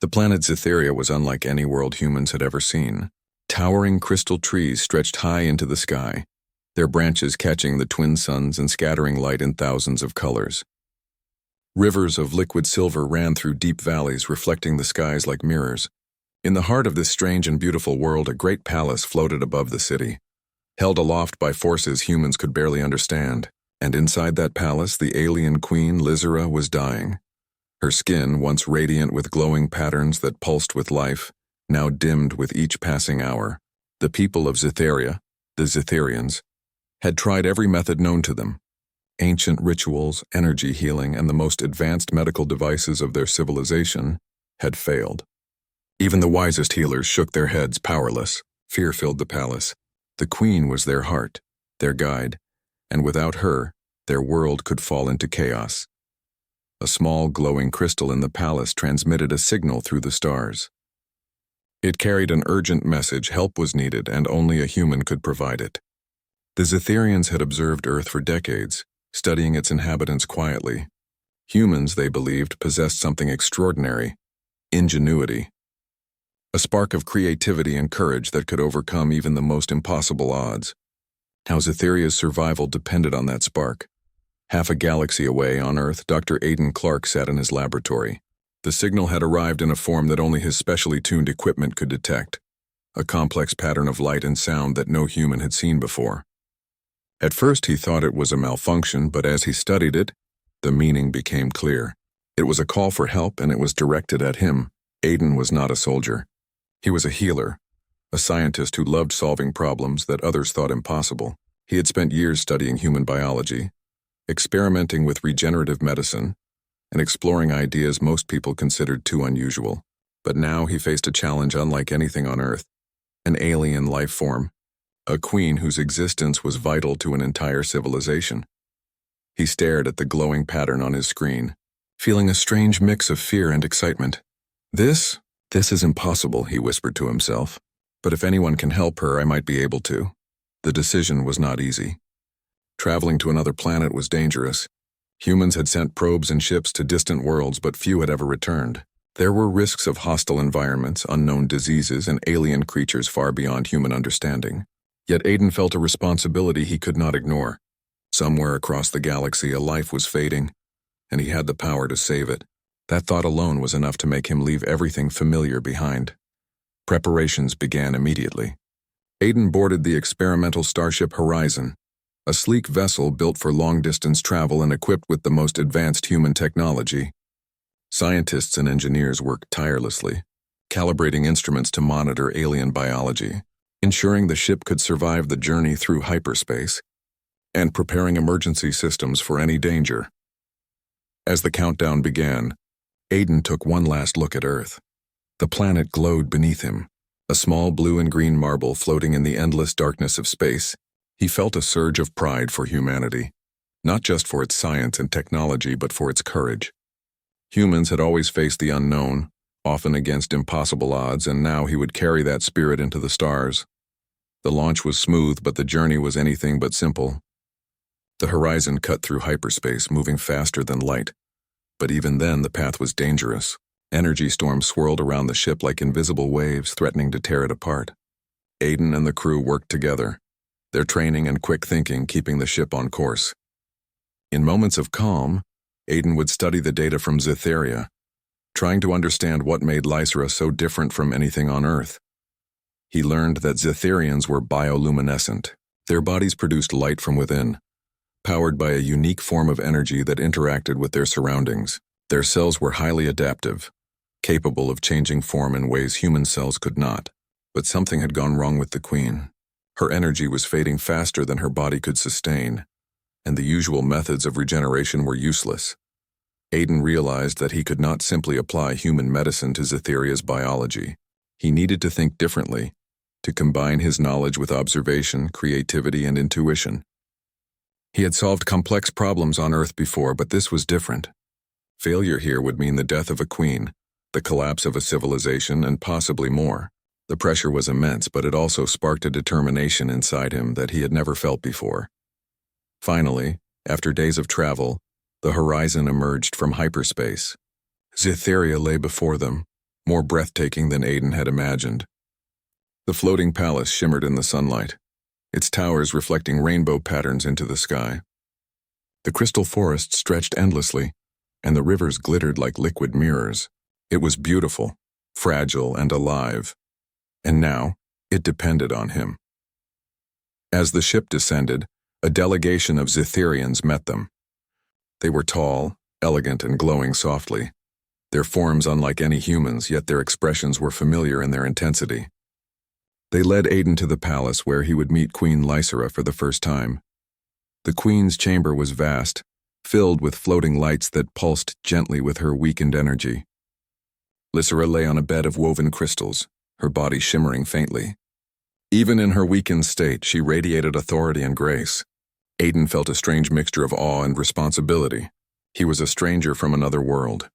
The planet Scytheria was unlike any world humans had ever seen. Towering crystal trees stretched high into the sky, their branches catching the twin suns and scattering light in thousands of colors. Rivers of liquid silver ran through deep valleys, reflecting the skies like mirrors. In the heart of this strange and beautiful world, a great palace floated above the city, held aloft by forces humans could barely understand. And inside that palace, the alien queen, Lizera, was dying. Her skin, once radiant with glowing patterns that pulsed with life, now dimmed with each passing hour. The people of Scytheria, the Scytherians, had tried every method known to them. Ancient rituals, energy healing, and the most advanced medical devices of their civilization had failed. Even the wisest healers shook their heads, powerless. Fear filled the palace. The queen was their heart, their guide, and without her, their world could fall into chaos. A small glowing crystal in the palace transmitted a signal through the stars. It carried an urgent message: help was needed, and only a human could provide it. The Scytherians had observed Earth for decades, studying its inhabitants quietly. Humans, they believed, possessed something extraordinary: ingenuity. A spark of creativity and courage that could overcome even the most impossible odds. Now Scytheria's survival depended on that spark. Half a galaxy away on Earth, Dr. Aidan Clark sat in his laboratory. The signal had arrived in a form that only his specially tuned equipment could detect, a complex pattern of light and sound that no human had seen before. At first he thought it was a malfunction, but as he studied it, the meaning became clear. It was a call for help, and it was directed at him. Aidan was not a soldier. He was a healer, a scientist who loved solving problems that others thought impossible. He had spent years studying human biology, experimenting with regenerative medicine, and exploring ideas most people considered too unusual. But now he faced a challenge unlike anything on Earth: an alien life form, a queen whose existence was vital to an entire civilization. He stared at the glowing pattern on his screen, feeling a strange mix of fear and excitement. This is impossible, he whispered to himself. But if anyone can help her, I might be able to. The decision was not easy. Traveling to another planet was dangerous. Humans had sent probes and ships to distant worlds, but few had ever returned. There were risks of hostile environments, unknown diseases, and alien creatures far beyond human understanding. Yet Aidan felt a responsibility he could not ignore. Somewhere across the galaxy, a life was fading, and he had the power to save it. That thought alone was enough to make him leave everything familiar behind. Preparations began immediately. Aidan boarded the experimental starship Horizon, a sleek vessel built for long-distance travel and equipped with the most advanced human technology. Scientists and engineers worked tirelessly, calibrating instruments to monitor alien biology, ensuring the ship could survive the journey through hyperspace, and preparing emergency systems for any danger. As the countdown began, Aidan took one last look at Earth. The planet glowed beneath him, a small blue and green marble floating in the endless darkness of space. He felt a surge of pride for humanity, not just for its science and technology, but for its courage. Humans had always faced the unknown, often against impossible odds, and now he would carry that spirit into the stars. The launch was smooth, but the journey was anything but simple. The Horizon cut through hyperspace, moving faster than light. But even then, the path was dangerous. Energy storms swirled around the ship like invisible waves, threatening to tear it apart. Aidan and the crew worked together, their training and quick thinking keeping the ship on course. In moments of calm, Aidan would study the data from Scytheria, trying to understand what made Lysera so different from anything on Earth. He learned that Scytherians were bioluminescent. Their bodies produced light from within, powered by a unique form of energy that interacted with their surroundings. Their cells were highly adaptive, capable of changing form in ways human cells could not. But something had gone wrong with the queen. Her energy was fading faster than her body could sustain, and the usual methods of regeneration were useless. Aidan realized that he could not simply apply human medicine to Scytheria's biology. He needed to think differently, to combine his knowledge with observation, creativity, and intuition. He had solved complex problems on Earth before, but this was different. Failure here would mean the death of a queen, the collapse of a civilization, and possibly more. The pressure was immense, but it also sparked a determination inside him that he had never felt before. Finally, after days of travel, the Horizon emerged from hyperspace. Scytheria lay before them, more breathtaking than Aiden had imagined. The floating palace shimmered in the sunlight, its towers reflecting rainbow patterns into the sky. The crystal forest stretched endlessly, and the rivers glittered like liquid mirrors. It was beautiful, fragile, and alive, and now it depended on him. As the ship descended, a delegation of Zitherians met them. They were tall, elegant, and glowing softly, their forms unlike any humans, yet their expressions were familiar in their intensity. They led Aiden to the palace where he would meet Queen Lysera for the first time. The queen's chamber was vast, filled with floating lights that pulsed gently with her weakened energy. Lysera lay on a bed of woven crystals, her body shimmering faintly. Even in her weakened state, she radiated authority and grace. Aiden felt a strange mixture of awe and responsibility. He was a stranger from another world.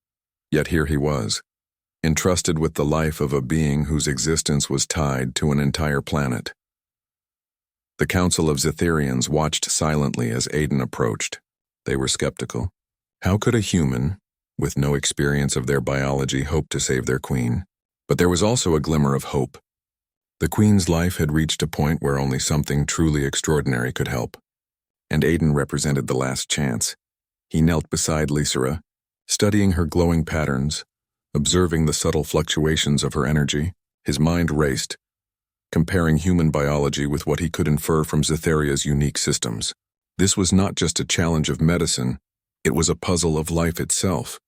Yet here he was, entrusted with the life of a being whose existence was tied to an entire planet. The Council of Zitherians watched silently as Aiden approached. They were skeptical. How could a human, with no experience of their biology, hope to save their queen? But there was also a glimmer of hope. The queen's life had reached a point where only something truly extraordinary could help, and Aiden represented the last chance. He knelt beside Lysera, studying her glowing patterns, observing the subtle fluctuations of her energy. His mind raced, comparing human biology with what he could infer from Zitheria's unique systems. This was not just a challenge of medicine, it was a puzzle of life itself,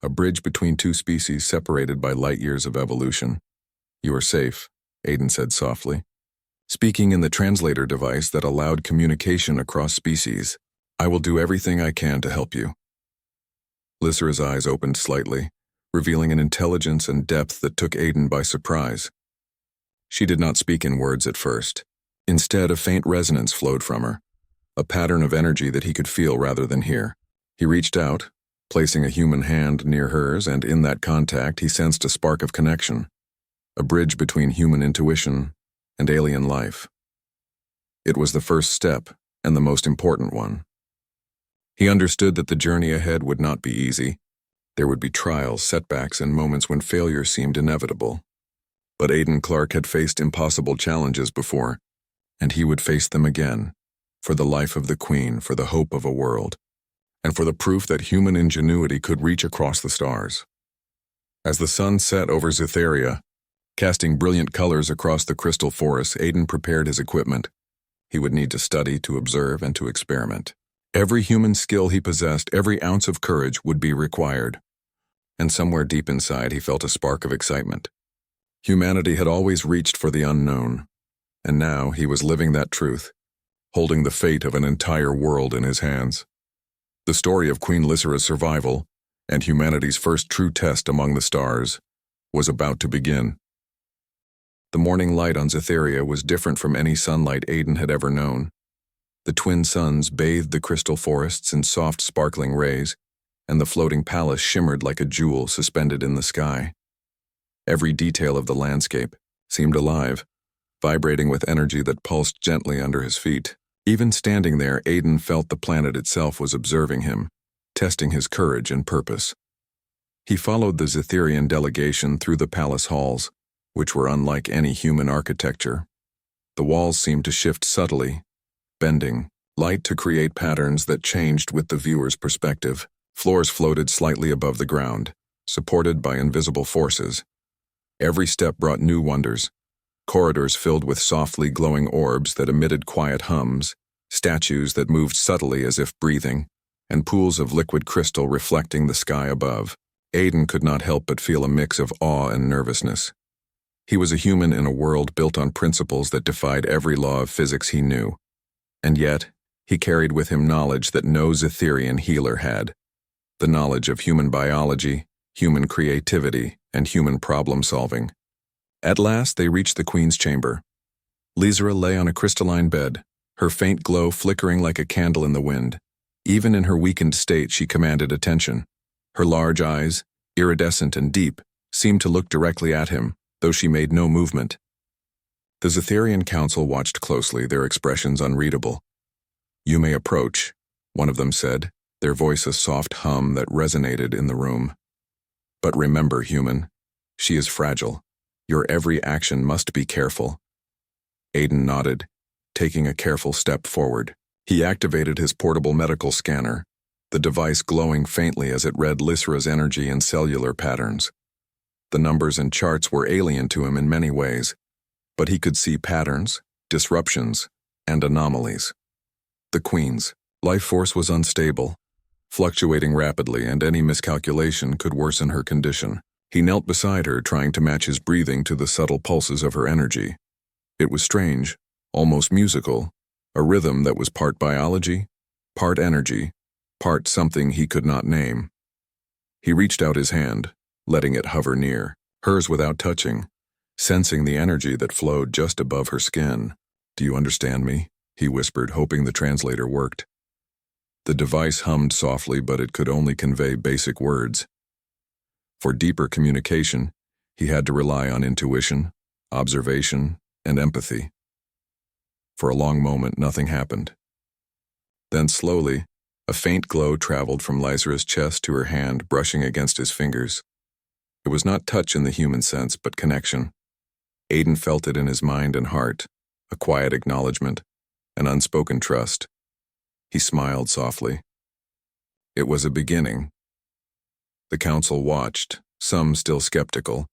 a bridge between two species separated by light years of evolution. "You are safe," Aiden said softly, speaking in the translator device that allowed communication across species. "I will do everything I can to help you." Lysera's eyes opened slightly, revealing an intelligence and depth that took Aiden by surprise. She did not speak in words at first. Instead, a faint resonance flowed from her, a pattern of energy that he could feel rather than hear. He reached out, placing a human hand near hers, and in that contact he sensed a spark of connection, a bridge between human intuition and alien life. It was the first step, and the most important one. He understood that the journey ahead would not be easy. There would be trials, setbacks, and moments when failure seemed inevitable. But Aiden Clark had faced impossible challenges before, and he would face them again, for the life of the Queen, for the hope of a world, and for the proof that human ingenuity could reach across the stars. As the sun set over Zitheria, casting brilliant colors across the crystal forest, Aiden prepared his equipment. He would need to study, to observe, and to experiment. Every human skill he possessed, every ounce of courage would be required. And somewhere deep inside he felt a spark of excitement. Humanity had always reached for the unknown, and now he was living that truth, holding the fate of an entire world in his hands. The story of Queen Lysera's survival, and humanity's first true test among the stars, was about to begin. The morning light on Zitheria was different from any sunlight Aiden had ever known. The twin suns bathed the crystal forests in soft, sparkling rays, and the floating palace shimmered like a jewel suspended in the sky. Every detail of the landscape seemed alive, vibrating with energy that pulsed gently under his feet. Even standing there, Aiden felt the planet itself was observing him, testing his courage and purpose. He followed the Zitherian delegation through the palace halls, which were unlike any human architecture. The walls seemed to shift subtly, bending light to create patterns that changed with the viewer's perspective. Floors floated slightly above the ground, supported by invisible forces. Every step brought new wonders. Corridors filled with softly glowing orbs that emitted quiet hums, statues that moved subtly as if breathing, and pools of liquid crystal reflecting the sky above. Aiden could not help but feel a mix of awe and nervousness. He was a human in a world built on principles that defied every law of physics he knew. And yet, he carried with him knowledge that no Zitherian healer had. The knowledge of human biology, human creativity, and human problem-solving. At last, they reached the Queen's chamber. Lysera lay on a crystalline bed, her faint glow flickering like a candle in the wind. Even in her weakened state, she commanded attention. Her large eyes, iridescent and deep, seemed to look directly at him, though she made no movement. The Zitherian council watched closely, their expressions unreadable. "You may approach," one of them said, their voice a soft hum that resonated in the room. "But remember, human, She is fragile. Your every action must be careful. Aiden nodded, taking a careful step forward. He activated his portable medical scanner, the device glowing faintly as it read Lysra's energy and cellular patterns. The numbers and charts were alien to him in many ways, but he could see patterns, disruptions, and anomalies. The Queen's life force was unstable, fluctuating rapidly, and any miscalculation could worsen her condition. He knelt beside her, trying to match his breathing to the subtle pulses of her energy. It was strange, almost musical, a rhythm that was part biology, part energy, part something he could not name. He reached out his hand, letting it hover near, hers without touching, sensing the energy that flowed just above her skin. "Do you understand me?" he whispered, hoping the translator worked. The device hummed softly, but it could only convey basic words. For deeper communication, he had to rely on intuition, observation, and empathy. For a long moment, nothing happened. Then slowly, a faint glow traveled from Lysra's chest to her hand, brushing against his fingers. It was not touch in the human sense, but connection. Aiden felt it in his mind and heart, a quiet acknowledgement, an unspoken trust. He smiled softly. It was a beginning. The council watched, some still skeptical.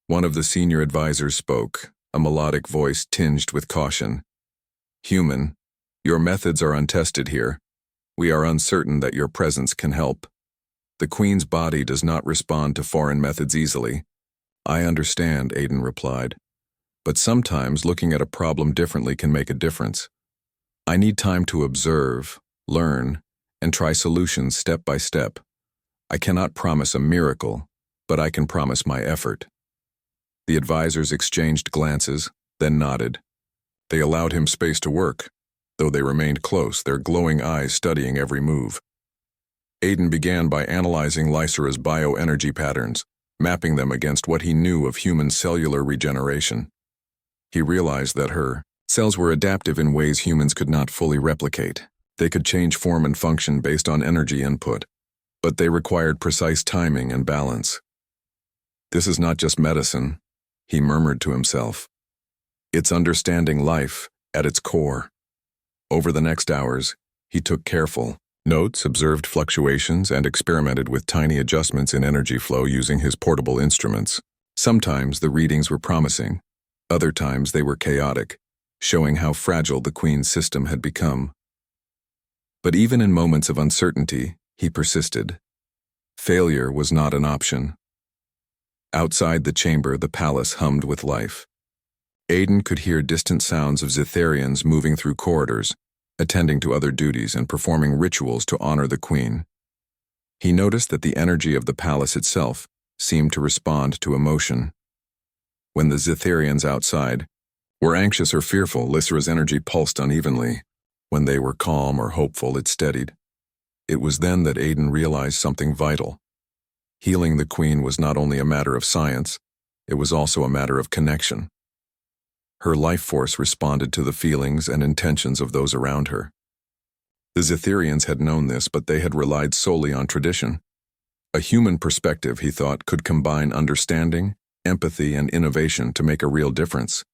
One of the senior advisors spoke, a melodic voice tinged with caution. "Human, your methods are untested here. We are uncertain that your presence can help. The Queen's body does not respond to foreign methods easily." "I understand," Aiden replied. "But sometimes looking at a problem differently can make a difference. I need time to observe, learn, and try solutions step by step. I cannot promise a miracle, but I can promise my effort." The advisors exchanged glances, then nodded. They allowed him space to work, though they remained close, their glowing eyes studying every move. Aiden began by analyzing Lysra's bioenergy patterns, mapping them against what he knew of human cellular regeneration. He realized that her cells were adaptive in ways humans could not fully replicate. They could change form and function based on energy input, but they required precise timing and balance. "This is not just medicine," he murmured to himself. "It's understanding life at its core." Over the next hours, he took careful notes, observed fluctuations, and experimented with tiny adjustments in energy flow using his portable instruments. Sometimes the readings were promising, other times they were chaotic, showing how fragile the Queen's system had become. But even in moments of uncertainty, he persisted. Failure was not an option. Outside the chamber, the palace hummed with life. Aiden could hear distant sounds of Zitharians moving through corridors, attending to other duties and performing rituals to honor the Queen. He noticed that the energy of the palace itself seemed to respond to emotion. When the Zitharians outside were anxious or fearful, Lysra's energy pulsed unevenly. When they were calm or hopeful, it steadied. It was then that Aiden realized something vital. Healing the Queen was not only a matter of science, it was also a matter of connection. Her life force responded to the feelings and intentions of those around her. The Zitharians had known this, but they had relied solely on tradition. A human perspective, he thought, could combine understanding, empathy, and innovation to make a real difference.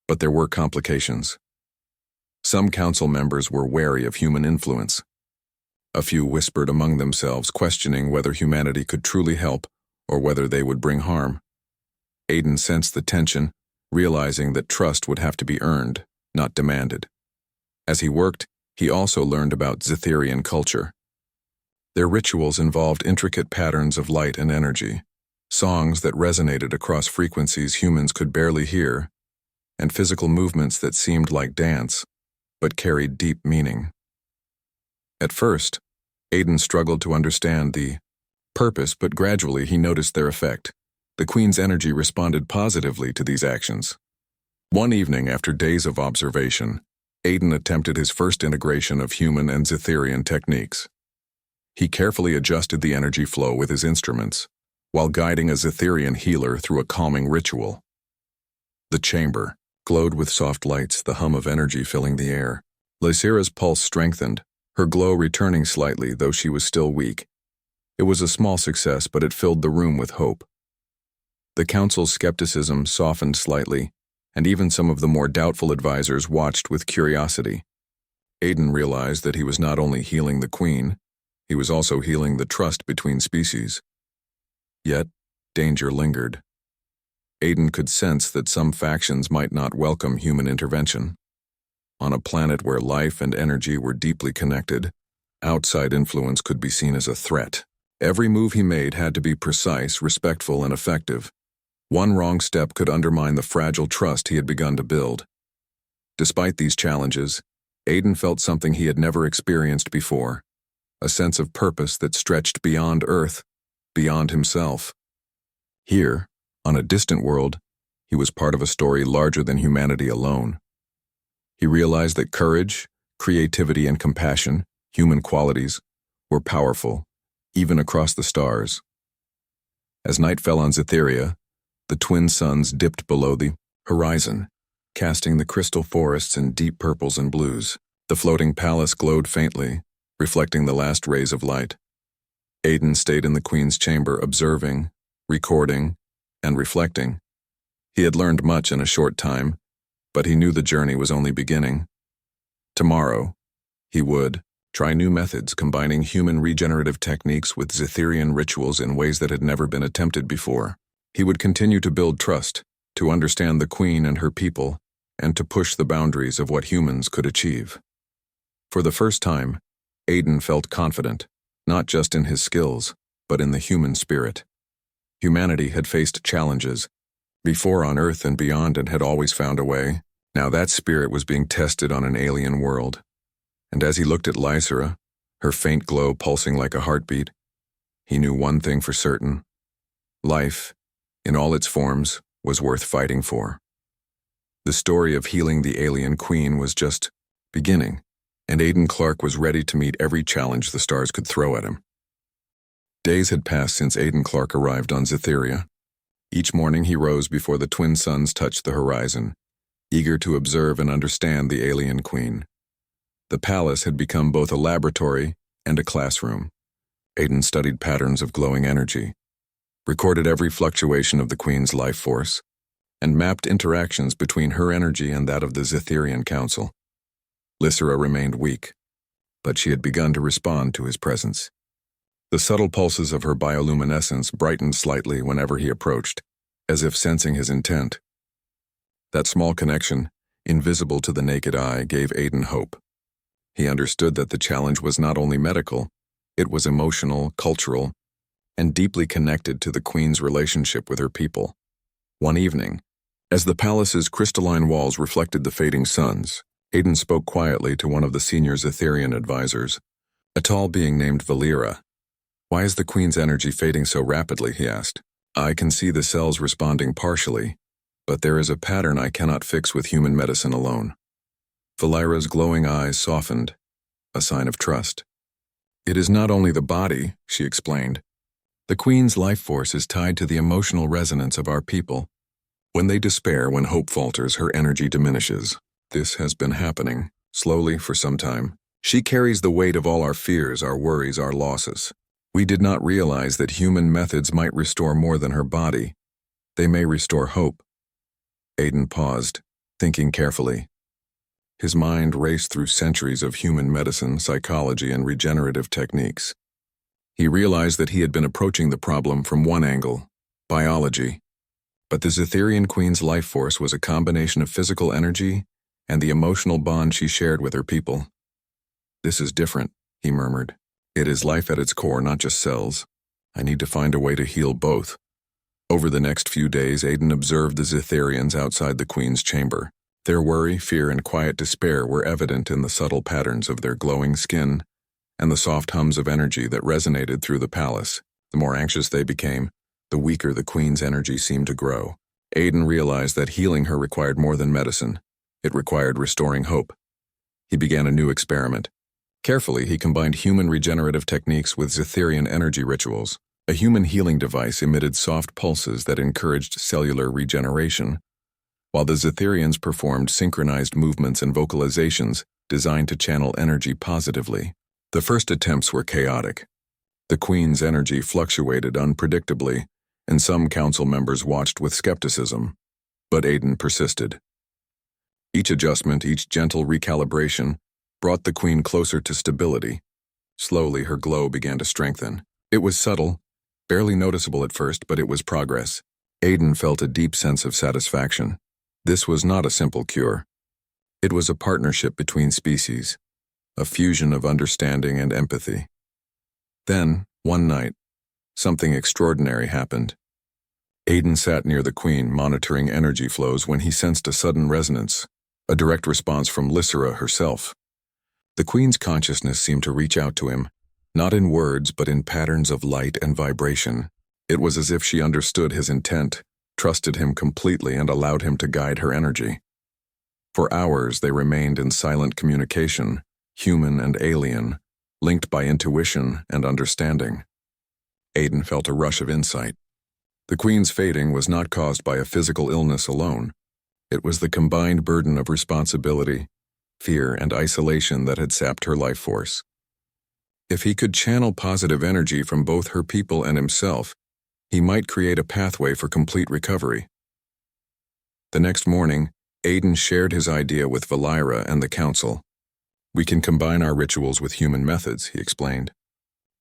But there were complications. Some council members were wary of human influence. A few whispered among themselves, questioning whether humanity could truly help or whether they would bring harm. Aiden sensed the tension, realizing that trust would have to be earned, not demanded. As he worked, he also learned about Zitharian culture. Their rituals involved intricate patterns of light and energy, songs that resonated across frequencies humans could barely hear, and physical movements that seemed like dance, but carried deep meaning. At first, Aiden struggled to understand the purpose, but gradually he noticed their effect. The Queen's energy responded positively to these actions. One evening, after days of observation, Aiden attempted his first integration of human and Zitharian techniques. He carefully adjusted the energy flow with his instruments, while guiding a Zitharian healer through a calming ritual. The chamber glowed with soft lights, the hum of energy filling the air. Lysra's pulse strengthened, her glow returning slightly, though she was still weak. It was a small success, but it filled the room with hope. The council's skepticism softened slightly, and even some of the more doubtful advisors watched with curiosity. Aiden realized that he was not only healing the queen, he was also healing the trust between species. Yet, danger lingered. Aiden could sense that some factions might not welcome human intervention. On a planet where life and energy were deeply connected, outside influence could be seen as a threat. Every move he made had to be precise, respectful, and effective. One wrong step could undermine the fragile trust he had begun to build. Despite these challenges, Aiden felt something he had never experienced before, a sense of purpose that stretched beyond Earth, beyond himself. Here, on a distant world, he was part of a story larger than humanity alone. He realized that courage, creativity, and compassion, human qualities, were powerful, even across the stars. As night fell on Zytheria, the twin suns dipped below the horizon, casting the crystal forests in deep purples and blues. The floating palace glowed faintly, reflecting the last rays of light. Aiden stayed in the queen's chamber, observing, recording, and reflecting. He had learned much in a short time, but he knew the journey was only beginning. Tomorrow, he would try new methods combining human regenerative techniques with Zytherian rituals in ways that had never been attempted before. He would continue to build trust, to understand the queen and her people, and to push the boundaries of what humans could achieve. For the first time, Aiden felt confident, not just in his skills, but in the human spirit. Humanity had faced challenges before on Earth and beyond and had always found a way. Now that spirit was being tested on an alien world. And as he looked at Lysera, her faint glow pulsing like a heartbeat, he knew one thing for certain. Life, in all its forms, was worth fighting for. The story of healing the alien queen was just beginning, and Aiden Clark was ready to meet every challenge the stars could throw at him. Days had passed since Aiden Clark arrived on Zytheria. Each morning he rose before the twin suns touched the horizon, eager to observe and understand the alien queen. The palace had become both a laboratory and a classroom. Aiden studied patterns of glowing energy, recorded every fluctuation of the queen's life force, and mapped interactions between her energy and that of the Zytherian Council. Lysera remained weak, but she had begun to respond to his presence. The subtle pulses of her bioluminescence brightened slightly whenever he approached, as if sensing his intent. That small connection, invisible to the naked eye, gave Aiden hope. He understood that the challenge was not only medical, it was emotional, cultural, and deeply connected to the queen's relationship with her people. One evening, as the palace's crystalline walls reflected the fading suns, Aiden spoke quietly to one of the senior Zytherian advisors, a tall being named Valera. "Why is the queen's energy fading so rapidly?" he asked. "I can see the cells responding partially, but there is a pattern I cannot fix with human medicine alone." Valera's glowing eyes softened, a sign of trust. "It is not only the body," she explained. "The queen's life force is tied to the emotional resonance of our people. When they despair, when hope falters, her energy diminishes. This has been happening, slowly for some time. She carries the weight of all our fears, our worries, our losses. We did not realize that human methods might restore more than her body. They may restore hope." Aiden paused, thinking carefully. His mind raced through centuries of human medicine, psychology, and regenerative techniques. He realized that he had been approaching the problem from one angle, biology. But the Zytherian queen's life force was a combination of physical energy and the emotional bond she shared with her people. "This is different," he murmured. "It is life at its core, not just cells. I need to find a way to heal both." Over the next few days, Aiden observed the Zytherians outside the queen's chamber. Their worry, fear, and quiet despair were evident in the subtle patterns of their glowing skin and the soft hums of energy that resonated through the palace. The more anxious they became, the weaker the queen's energy seemed to grow. Aiden realized that healing her required more than medicine. It required restoring hope. He began a new experiment. Carefully, he combined human regenerative techniques with Zytherian energy rituals. A human healing device emitted soft pulses that encouraged cellular regeneration, while the Zytherians performed synchronized movements and vocalizations designed to channel energy positively. The first attempts were chaotic. The queen's energy fluctuated unpredictably, and some council members watched with skepticism. But Aiden persisted. Each adjustment, each gentle recalibration, brought the queen closer to stability. Slowly, her glow began to strengthen. It was subtle, barely noticeable at first, but it was progress. Aiden felt a deep sense of satisfaction. This was not a simple cure. It was a partnership between species, a fusion of understanding and empathy. Then, one night, something extraordinary happened. Aiden sat near the queen, monitoring energy flows, when he sensed a sudden resonance, a direct response from Lysera herself. The queen's consciousness seemed to reach out to him, not in words but in patterns of light and vibration. It was as if she understood his intent, trusted him completely, and allowed him to guide her energy. For hours they remained in silent communication, human and alien, linked by intuition and understanding. Aiden felt a rush of insight. The queen's fading was not caused by a physical illness alone. It was the combined burden of responsibility, fear, and isolation that had sapped her life force. If he could channel positive energy from both her people and himself, he might create a pathway for complete recovery. The next morning, Aiden shared his idea with Valira and the council. "We can combine our rituals with human methods," he explained.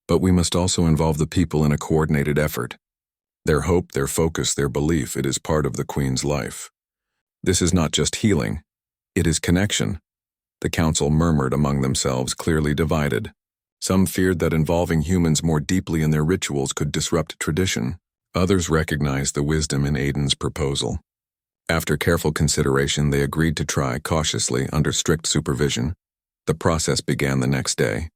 "But we must also involve the people in a coordinated effort. Their hope, their focus, their belief, it is part of the queen's life. This is not just healing, it is connection." The council murmured among themselves, clearly divided. Some feared that involving humans more deeply in their rituals could disrupt tradition. Others recognized the wisdom in Aiden's proposal. After careful consideration, they agreed to try cautiously under strict supervision. The process began the next day.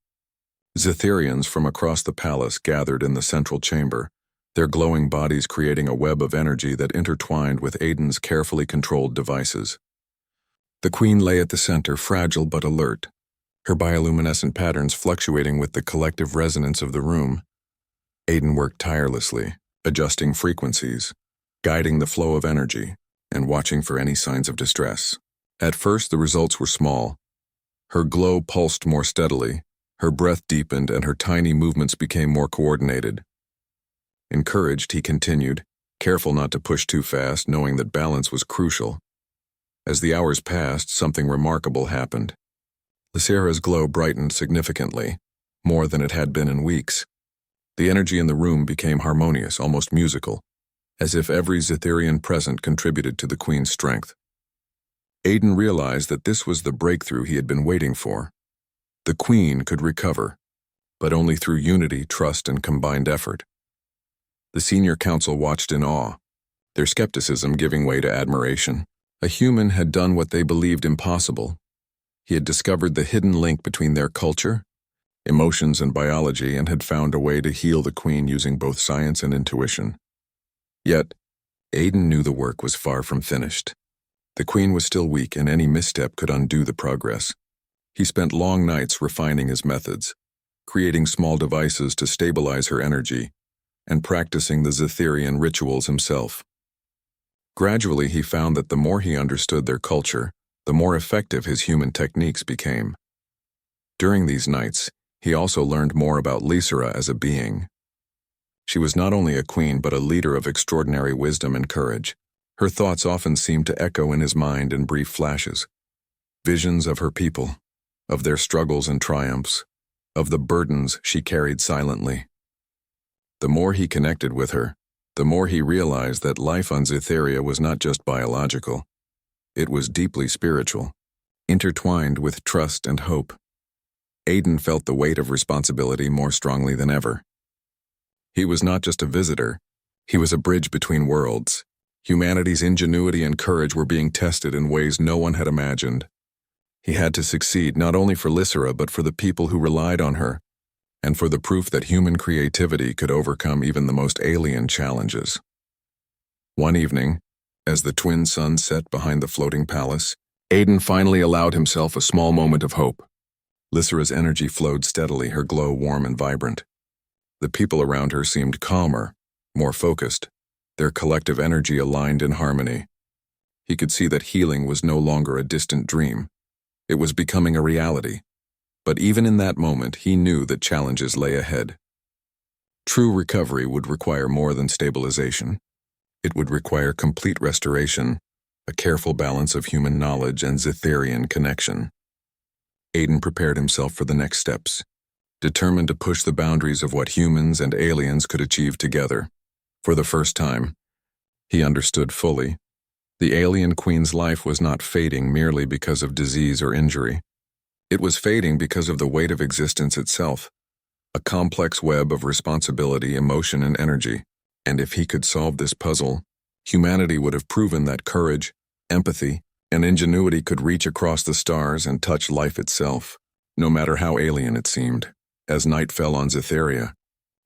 Zitherians from across the palace gathered in the central chamber, their glowing bodies creating a web of energy that intertwined with Aiden's carefully controlled devices. The queen lay at the center, fragile but alert, her bioluminescent patterns fluctuating with the collective resonance of the room. Aiden worked tirelessly, adjusting frequencies, guiding the flow of energy, and watching for any signs of distress. At first, the results were small. Her glow pulsed more steadily, her breath deepened, and her tiny movements became more coordinated. Encouraged, he continued, careful not to push too fast, knowing that balance was crucial. As the hours passed, something remarkable happened. Lysera's glow brightened significantly, more than it had been in weeks. The energy in the room became harmonious, almost musical, as if every Zitherian present contributed to the queen's strength. Aiden realized that this was the breakthrough he had been waiting for. The queen could recover, but only through unity, trust, and combined effort. The senior council watched in awe, their skepticism giving way to admiration. A human had done what they believed impossible. He had discovered the hidden link between their culture, emotions, and biology, and had found a way to heal the queen using both science and intuition. Yet, Aiden knew the work was far from finished. The queen was still weak, and any misstep could undo the progress. He spent long nights refining his methods, creating small devices to stabilize her energy, and practicing the Zitherian rituals himself. Gradually, he found that the more he understood their culture, the more effective his human techniques became. During these nights, he also learned more about Lysera as a being. She was not only a queen but a leader of extraordinary wisdom and courage. Her thoughts often seemed to echo in his mind in brief flashes. Visions of her people, of their struggles and triumphs, of the burdens she carried silently. The more he connected with her, the more he realized that life on Zytheria was not just biological. It was deeply spiritual, intertwined with trust and hope. Aiden felt the weight of responsibility more strongly than ever. He was not just a visitor, he was a bridge between worlds. Humanity's ingenuity and courage were being tested in ways no one had imagined. He had to succeed not only for Lysera but for the people who relied on her, and for the proof that human creativity could overcome even the most alien challenges. One evening, as the twin suns set behind the floating palace, Aiden finally allowed himself a small moment of hope. Lysera's energy flowed steadily, her glow warm and vibrant. The people around her seemed calmer, more focused, their collective energy aligned in harmony. He could see that healing was no longer a distant dream. It was becoming a reality. But even in that moment, he knew that challenges lay ahead. True recovery would require more than stabilization. It would require complete restoration, a careful balance of human knowledge and Zetherian connection. Aiden prepared himself for the next steps, determined to push the boundaries of what humans and aliens could achieve together. For the first time, he understood fully. The alien queen's life was not fading merely because of disease or injury. It was fading because of the weight of existence itself, a complex web of responsibility, emotion, and energy. And if he could solve this puzzle, humanity would have proven that courage, empathy, and ingenuity could reach across the stars and touch life itself, no matter how alien it seemed. As night fell on Zetheria,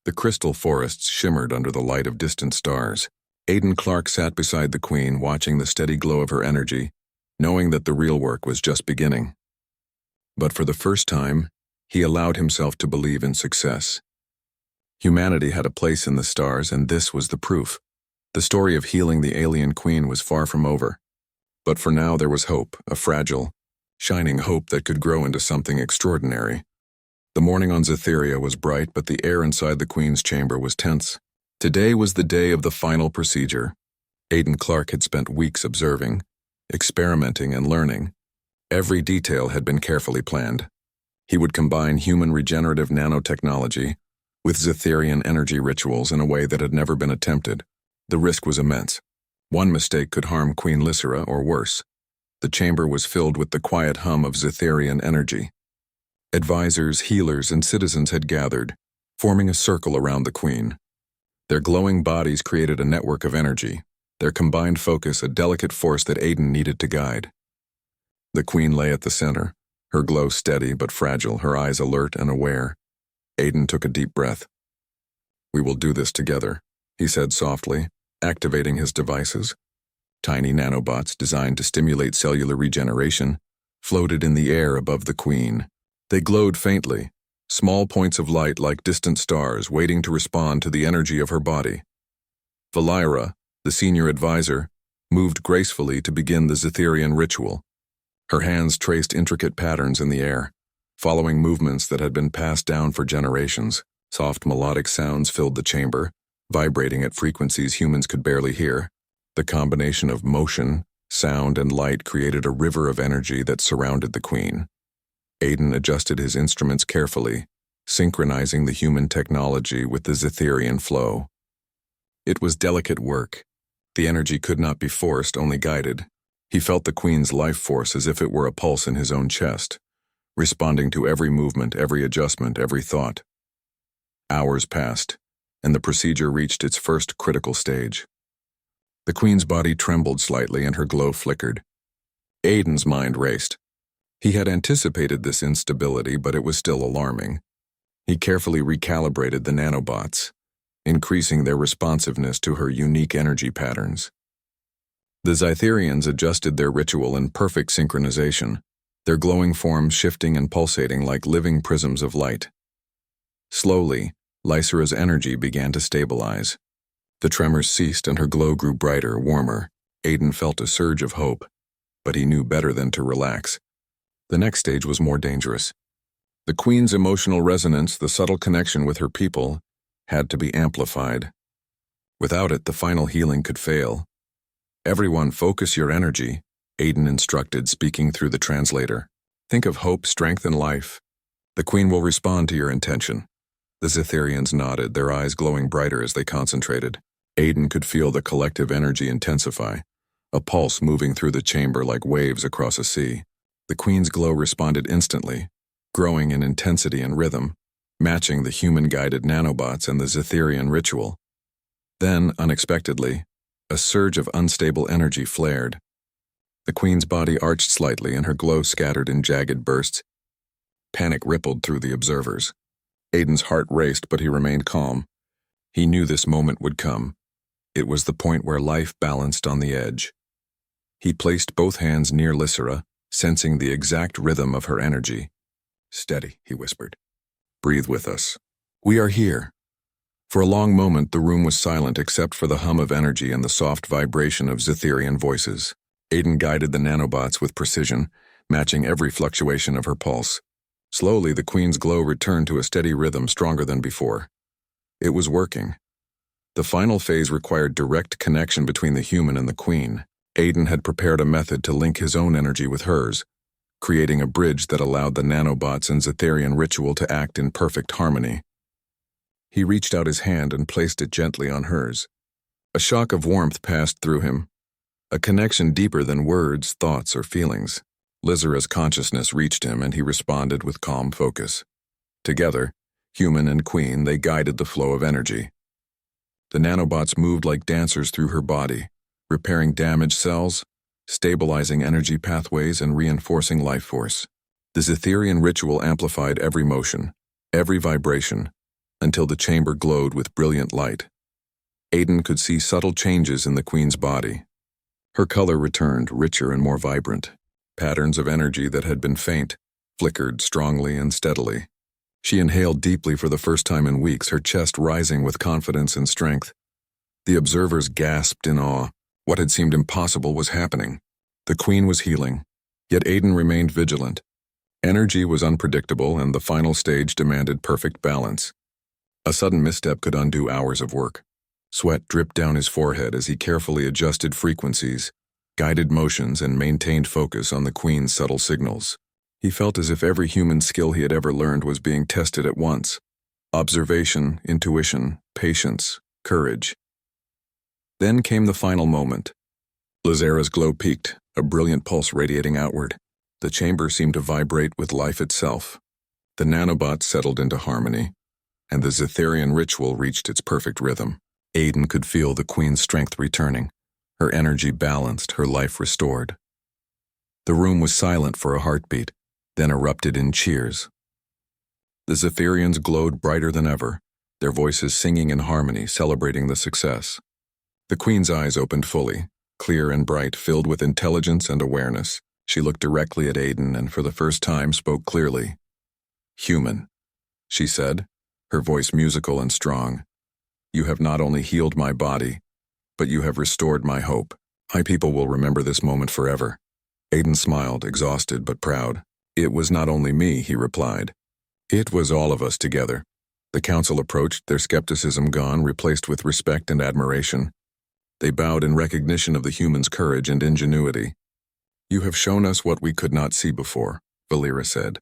the crystal forests shimmered under the light of distant stars. Aiden Clark sat beside the queen, watching the steady glow of her energy, knowing that the real work was just beginning. But for the first time, he allowed himself to believe in success. Humanity had a place in the stars, and this was the proof. The story of healing the alien queen was far from over. But for now there was hope, a fragile, shining hope that could grow into something extraordinary. The morning on Zetheria was bright, but the air inside the queen's chamber was tense. Today was the day of the final procedure. Aiden Clark had spent weeks observing, experimenting, and learning. Every detail had been carefully planned. He would combine human regenerative nanotechnology with Zetherian energy rituals in a way that had never been attempted. The risk was immense. One mistake could harm Queen Lysera, or worse. The chamber was filled with the quiet hum of Zetherian energy. Advisors, healers, and citizens had gathered, forming a circle around the queen. Their glowing bodies created a network of energy, their combined focus a delicate force that Aiden needed to guide. The queen lay at the center, her glow steady but fragile, her eyes alert and aware. Aiden took a deep breath. "We will do this together," he said softly, activating his devices. Tiny nanobots designed to stimulate cellular regeneration floated in the air above the queen. They glowed faintly, small points of light like distant stars waiting to respond to the energy of her body. Valira, the senior advisor, moved gracefully to begin the Zetherian ritual. Her hands traced intricate patterns in the air, following movements that had been passed down for generations. Soft melodic sounds filled the chamber, vibrating at frequencies humans could barely hear. The combination of motion, sound, and light created a river of energy that surrounded the queen. Aiden adjusted his instruments carefully, synchronizing the human technology with the Zetherian flow. It was delicate work. The energy could not be forced, only guided. He felt the queen's life force as if it were a pulse in his own chest, responding to every movement, every adjustment, every thought. Hours passed, and the procedure reached its first critical stage. The queen's body trembled slightly and her glow flickered. Aiden's mind raced. He had anticipated this instability, but it was still alarming. He carefully recalibrated the nanobots, increasing their responsiveness to her unique energy patterns. The Zytherians adjusted their ritual in perfect synchronization, their glowing forms shifting and pulsating like living prisms of light. Slowly, Lysera's energy began to stabilize. The tremors ceased and her glow grew brighter, warmer. Aiden felt a surge of hope, but he knew better than to relax. The next stage was more dangerous. The queen's emotional resonance, the subtle connection with her people, had to be amplified. Without it, the final healing could fail. "Everyone, focus your energy," Aiden instructed, speaking through the translator. "Think of hope, strength, and life. The queen will respond to your intention." The Zetherians nodded, their eyes glowing brighter as they concentrated. Aiden could feel the collective energy intensify, a pulse moving through the chamber like waves across a sea. The queen's glow responded instantly, growing in intensity and rhythm, matching the human-guided nanobots and the Zetherian ritual. Then, unexpectedly, a surge of unstable energy flared. The queen's body arched slightly and her glow scattered in jagged bursts. Panic rippled through the observers. Aiden's heart raced, but he remained calm. He knew this moment would come. It was the point where life balanced on the edge. He placed both hands near Lysera, sensing the exact rhythm of her energy. "Steady," he whispered. "Breathe with us. We are here." For a long moment, the room was silent except for the hum of energy and the soft vibration of Zetherian voices. Aiden guided the nanobots with precision, matching every fluctuation of her pulse. Slowly, the queen's glow returned to a steady rhythm stronger than before. It was working. The final phase required direct connection between the human and the queen. Aiden had prepared a method to link his own energy with hers, creating a bridge that allowed the nanobots and Zetherian ritual to act in perfect harmony. He reached out his hand and placed it gently on hers. A shock of warmth passed through him, a connection deeper than words, thoughts, or feelings. Lizara's consciousness reached him and he responded with calm focus. Together, human and queen, they guided the flow of energy. The nanobots moved like dancers through her body, repairing damaged cells, stabilizing energy pathways, and reinforcing life force. The Zetherian ritual amplified every motion, every vibration, until the chamber glowed with brilliant light. Aiden could see subtle changes in the queen's body. Her color returned, richer and more vibrant. Patterns of energy that had been faint flickered strongly and steadily. She inhaled deeply for the first time in weeks, her chest rising with confidence and strength. The observers gasped in awe. What had seemed impossible was happening. The queen was healing, yet Aiden remained vigilant. Energy was unpredictable and the final stage demanded perfect balance. A sudden misstep could undo hours of work. Sweat dripped down his forehead as he carefully adjusted frequencies, guided motions, and maintained focus on the queen's subtle signals. He felt as if every human skill he had ever learned was being tested at once. Observation, intuition, patience, courage. Then came the final moment. Lizara's glow peaked, a brilliant pulse radiating outward. The chamber seemed to vibrate with life itself. The nanobots settled into harmony, and the Zetherian ritual reached its perfect rhythm. Aiden could feel the queen's strength returning, her energy balanced, her life restored. The room was silent for a heartbeat, then erupted in cheers. The Zetherians glowed brighter than ever, their voices singing in harmony, celebrating the success. The queen's eyes opened fully, clear and bright, filled with intelligence and awareness. She looked directly at Aiden and for the first time spoke clearly. "Human," she said, her voice musical and strong. "You have not only healed my body, but you have restored my hope. My people will remember this moment forever." Aiden smiled, exhausted but proud. "It was not only me," he replied. "It was all of us together." The council approached, their skepticism gone, replaced with respect and admiration. They bowed in recognition of the human's courage and ingenuity. "You have shown us what we could not see before," Valera said.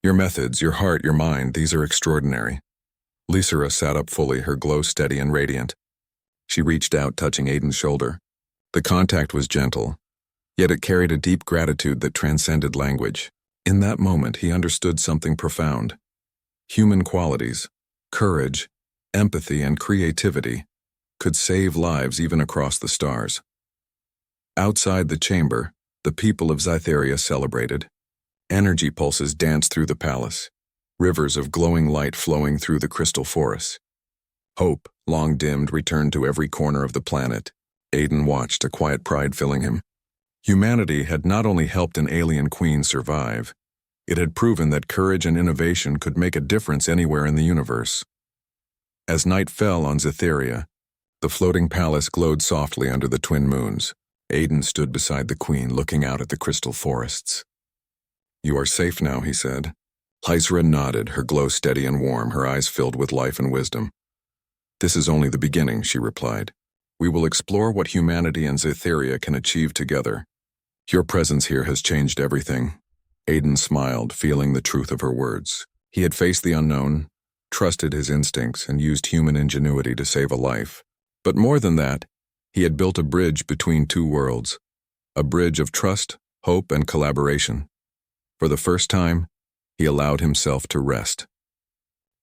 "Your methods, your heart, your mind, these are extraordinary." Lizara sat up fully, her glow steady and radiant. She reached out, touching Aiden's shoulder. The contact was gentle, yet it carried a deep gratitude that transcended language. In that moment, he understood something profound. Human qualities, courage, empathy, and creativity could save lives even across the stars. Outside the chamber, the people of Zytheria celebrated. Energy pulses danced through the palace, rivers of glowing light flowing through the crystal forests. Hope, long dimmed, returned to every corner of the planet. Aiden watched, a quiet pride filling him. Humanity had not only helped an alien queen survive, it had proven that courage and innovation could make a difference anywhere in the universe. As night fell on Zytheria, the floating palace glowed softly under the twin moons. Aiden stood beside the queen, looking out at the crystal forests. "You are safe now," he said. Lizara nodded, her glow steady and warm, her eyes filled with life and wisdom. "This is only the beginning," she replied. "We will explore what humanity and Zytheria can achieve together. Your presence here has changed everything." Aiden smiled, feeling the truth of her words. He had faced the unknown, trusted his instincts, and used human ingenuity to save a life. But more than that, he had built a bridge between two worlds, a bridge of trust, hope, and collaboration. For the first time, he allowed himself to rest.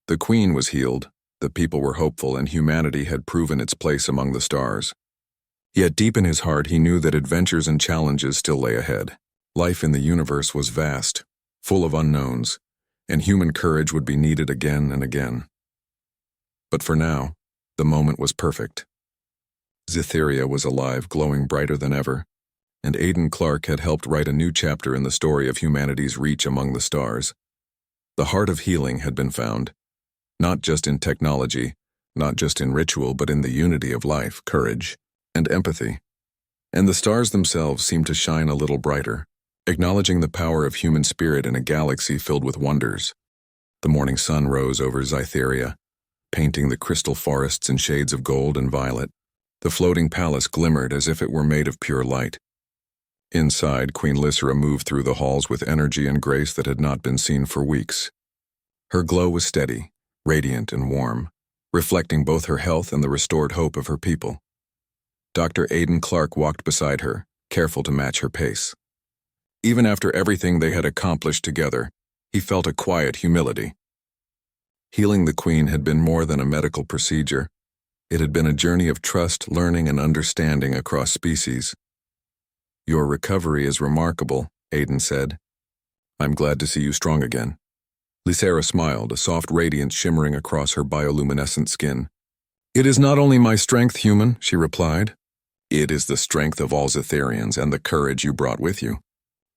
The queen was healed, the people were hopeful, and humanity had proven its place among the stars. Yet deep in his heart, he knew that adventures and challenges still lay ahead. Life in the universe was vast, full of unknowns, and human courage would be needed again and again. But for now, the moment was perfect. Zytheria was alive, glowing brighter than ever, and Aiden Clark had helped write a new chapter in the story of humanity's reach among the stars. The heart of healing had been found, not just in technology, not just in ritual, but in the unity of life, courage, and empathy. And the stars themselves seemed to shine a little brighter, acknowledging the power of human spirit in a galaxy filled with wonders. The morning sun rose over Zytheria, painting the crystal forests in shades of gold and violet. The floating palace glimmered as if it were made of pure light. Inside, Queen Lysera moved through the halls with energy and grace that had not been seen for weeks. Her glow was steady, radiant and warm, reflecting both her health and the restored hope of her people. Dr. Aidan Clark walked beside her, careful to match her pace. Even after everything they had accomplished together, he felt a quiet humility. Healing the Queen had been more than a medical procedure. It had been a journey of trust, learning, and understanding across species. "Your recovery is remarkable," Aidan said. "I'm glad to see you strong again." Lysera smiled, a soft radiance shimmering across her bioluminescent skin. "It is not only my strength, human," she replied. "It is the strength of all Zitharians and the courage you brought with you.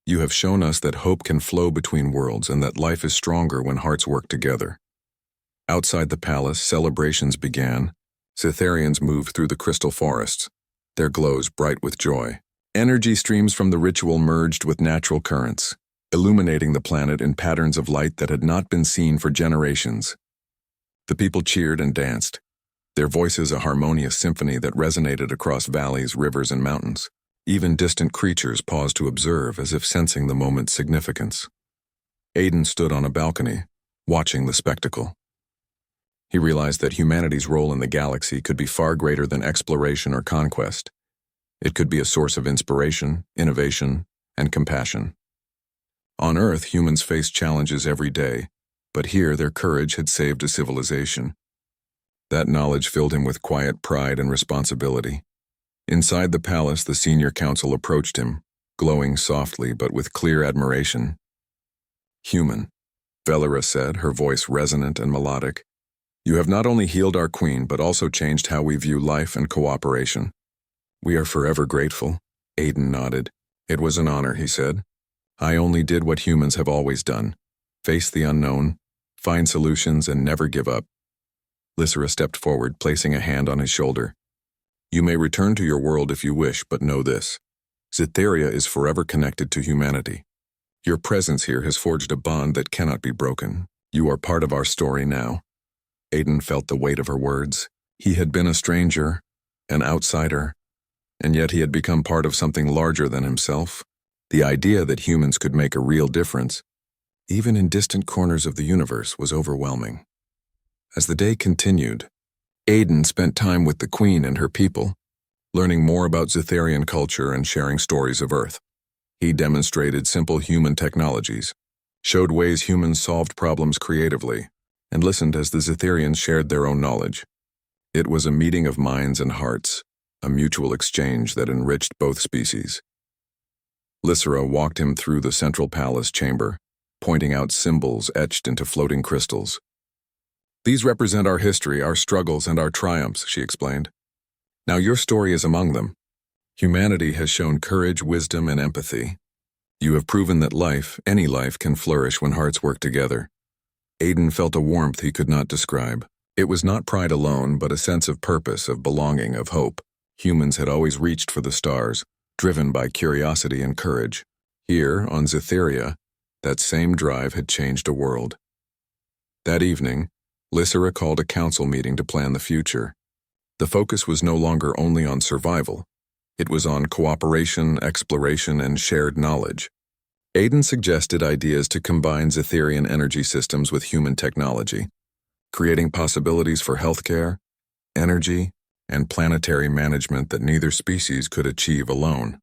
You have shown us that hope can flow between worlds and that life is stronger when hearts work together." Outside the palace, celebrations began. Zitharians moved through the crystal forests, their glows bright with joy. Energy streams from the ritual merged with natural currents, illuminating the planet in patterns of light that had not been seen for generations. The people cheered and danced, their voices a harmonious symphony that resonated across valleys, rivers, and mountains. Even distant creatures paused to observe, as if sensing the moment's significance. Aidan stood on a balcony, watching the spectacle. He realized that humanity's role in the galaxy could be far greater than exploration or conquest. It could be a source of inspiration, innovation, and compassion. On Earth, humans faced challenges every day, but here their courage had saved a civilization. That knowledge filled him with quiet pride and responsibility. Inside the palace, the senior council approached him, glowing softly but with clear admiration. "Human," Velera said, her voice resonant and melodic. "You have not only healed our queen, but also changed how we view life and cooperation." "We are forever grateful," Aidan nodded. "It was an honor," he said. "I only did what humans have always done: face the unknown, find solutions, and never give up." Lysera stepped forward, placing a hand on his shoulder. "You may return to your world if you wish, but know this: Zitharia is forever connected to humanity. Your presence here has forged a bond that cannot be broken. You are part of our story now." Aidan felt the weight of her words. He had been a stranger, an outsider, and yet he had become part of something larger than himself. The idea that humans could make a real difference, even in distant corners of the universe, was overwhelming. As the day continued, Aidan spent time with the Queen and her people, learning more about Zitharian culture and sharing stories of Earth. He demonstrated simple human technologies, showed ways humans solved problems creatively, and listened as the Zitharians shared their own knowledge. It was a meeting of minds and hearts, a mutual exchange that enriched both species. Lysera walked him through the central palace chamber, pointing out symbols etched into floating crystals. "These represent our history, our struggles, and our triumphs," she explained. "Now your story is among them. Humanity has shown courage, wisdom, and empathy. You have proven that life, any life, can flourish when hearts work together." Aidan felt a warmth he could not describe. It was not pride alone, but a sense of purpose, of belonging, of hope. Humans had always reached for the stars, driven by curiosity and courage. Here, on Zitharia, that same drive had changed a world. That evening, Lysera called a council meeting to plan the future. The focus was no longer only on survival. It was on cooperation, exploration, and shared knowledge. Aidan suggested ideas to combine Zitharian energy systems with human technology, creating possibilities for healthcare, energy, and planetary management that neither species could achieve alone.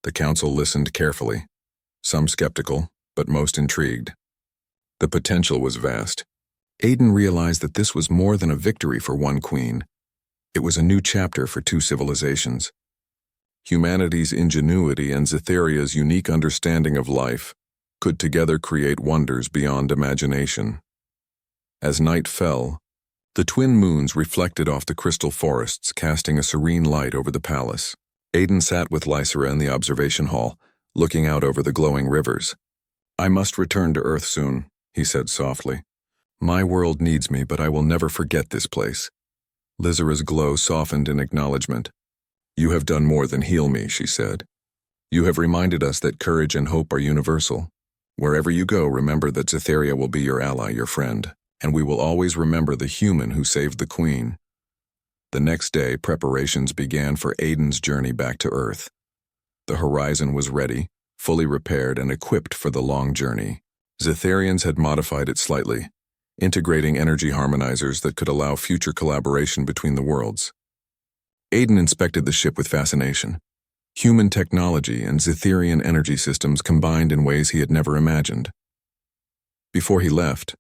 The council listened carefully, some skeptical, but most intrigued. The potential was vast. Aidan realized that this was more than a victory for one queen. It was a new chapter for two civilizations. Humanity's ingenuity and Zitharia's unique understanding of life could together create wonders beyond imagination. As night fell, the twin moons reflected off the crystal forests, casting a serene light over the palace. Aidan sat with Lysera in the observation hall, looking out over the glowing rivers. "I must return to Earth soon," he said softly. "My world needs me, but I will never forget this place." Lysera's glow softened in acknowledgement. "You have done more than heal me," she said. "You have reminded us that courage and hope are universal. Wherever you go, remember that Zitharia will be your ally, your friend." and we will always remember the human who saved the Queen. The next day, preparations began for Aiden's journey back to Earth. The Horizon was ready, fully repaired and equipped for the long journey. Zetharians had modified it slightly, integrating energy harmonizers that could allow future collaboration between the worlds. Aiden inspected the ship with fascination. Human technology and Zetharian energy systems combined in ways he had never imagined. Before he left,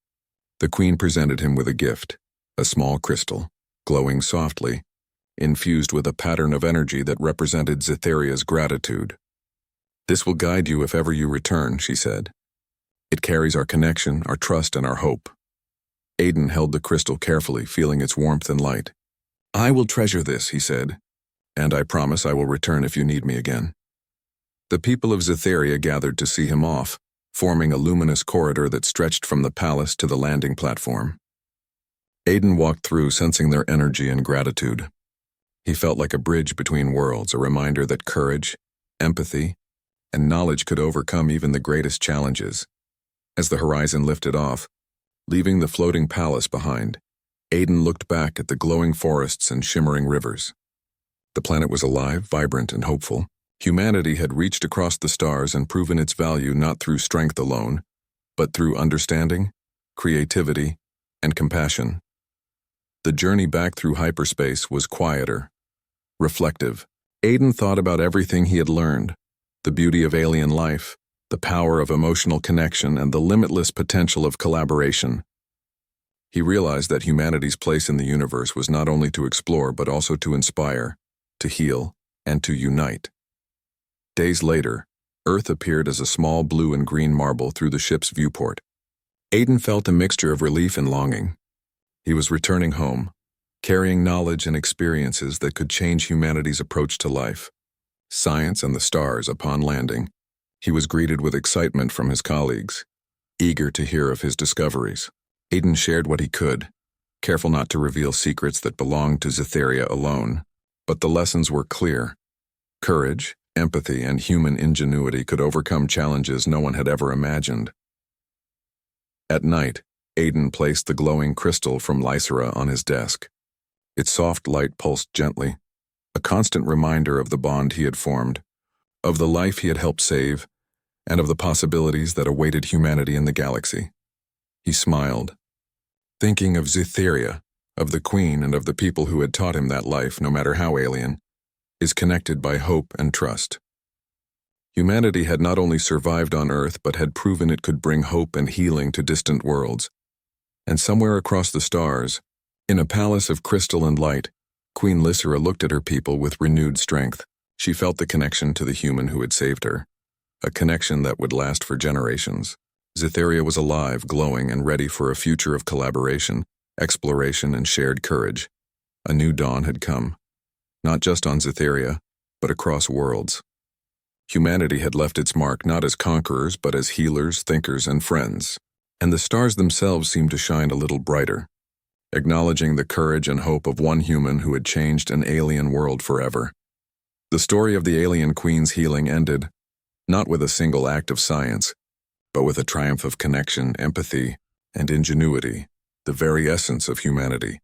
the Queen presented him with a gift, a small crystal, glowing softly, infused with a pattern of energy that represented Zetharia's gratitude. "This will guide you if ever you return," she said. "It carries our connection, our trust, and our hope." Aiden held the crystal carefully, feeling its warmth and light. "I will treasure this," he said, "and I promise I will return if you need me again." The people of Zetharia gathered to see him off, forming a luminous corridor that stretched from the palace to the landing platform. Aiden walked through, sensing their energy and gratitude. He felt like a bridge between worlds, a reminder that courage, empathy, and knowledge could overcome even the greatest challenges. As the horizon lifted off, leaving the floating palace behind, Aiden looked back at the glowing forests and shimmering rivers. The planet was alive, vibrant, and hopeful. Humanity had reached across the stars and proven its value not through strength alone, but through understanding, creativity, and compassion. The journey back through hyperspace was quieter, reflective. Aiden thought about everything he had learned, the beauty of alien life, the power of emotional connection, and the limitless potential of collaboration. He realized that humanity's place in the universe was not only to explore but also to inspire, to heal, and to unite. Days later, Earth appeared as a small blue and green marble through the ship's viewport. Aiden felt a mixture of relief and longing. He was returning home, carrying knowledge and experiences that could change humanity's approach to life. Science and the stars upon landing, he was greeted with excitement from his colleagues, eager to hear of his discoveries. Aiden shared what he could, careful not to reveal secrets that belonged to Zetharia alone. But the lessons were clear. Courage, empathy, and human ingenuity could overcome challenges no one had ever imagined. At night, Aiden placed the glowing crystal from Lysera on his desk. Its soft light pulsed gently, a constant reminder of the bond he had formed, of the life he had helped save, and of the possibilities that awaited humanity in the galaxy. He smiled, thinking of Zetharia, of the Queen, and of the people who had taught him that life, no matter how alien, is connected by hope and trust. Humanity had not only survived on Earth, but had proven it could bring hope and healing to distant worlds. And somewhere across the stars, in a palace of crystal and light, Queen Lysera looked at her people with renewed strength. She felt the connection to the human who had saved her, a connection that would last for generations. Zetharia was alive, glowing, and ready for a future of collaboration, exploration, and shared courage. A new dawn had come, not just on Zetharia, but across worlds. Humanity had left its mark not as conquerors, but as healers, thinkers, and friends. And the stars themselves seemed to shine a little brighter, acknowledging the courage and hope of one human who had changed an alien world forever. The story of the alien queen's healing ended, not with a single act of science, but with a triumph of connection, empathy, and ingenuity, the very essence of humanity.